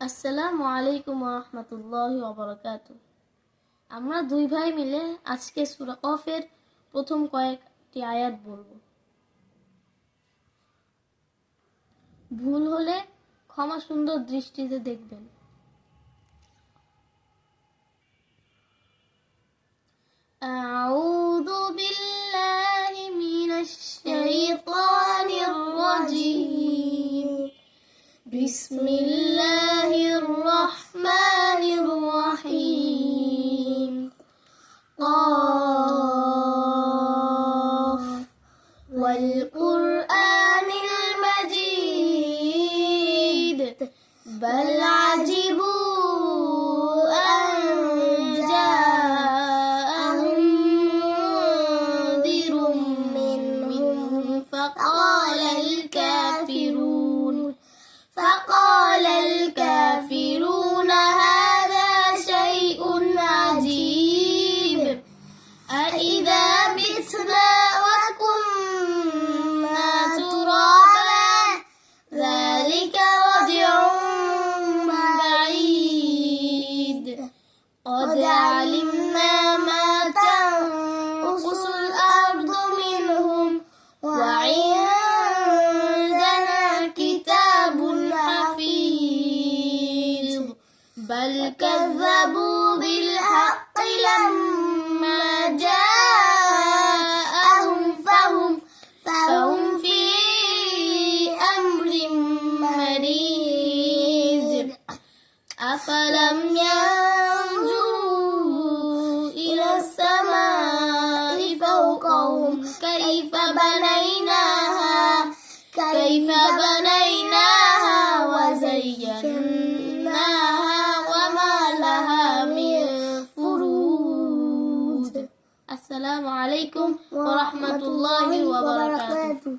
আসসালামু আলাইকুম ওয়া রাহমাতুল্লাহি ওয়া বারাকাতুহু। আমরা দুই ভাই মিলে আজকে সূরা কফের প্রথম কয়েকটি আয়াত বলবো। ভুল হলে ক্ষমা সুন্দর দৃষ্টিতে দেখবেন। আউযু বিল্লাহি মিনাশ শাইতানির রাজীম। বিসমিল্লাহির রহমানির রহিম। قاف والقرآن المجيد بل عجبوا أن جاءهم منذر منهم فقال الكافرون هذا شيء عجيب أإذا متنا وكنا ترابا ذلك رجع بعيد قد علمنا ما تنقص الأرض منهم وعندنا كتاب حفيظ بل كذبوا بالحق لما جاءهم فهم في أمر مريج أفلم ينظروا إلى السماء فوقهم كيف بنيناها وزيناها وما لها من فروج. السلام عليكم ورحمة الله وبركاته.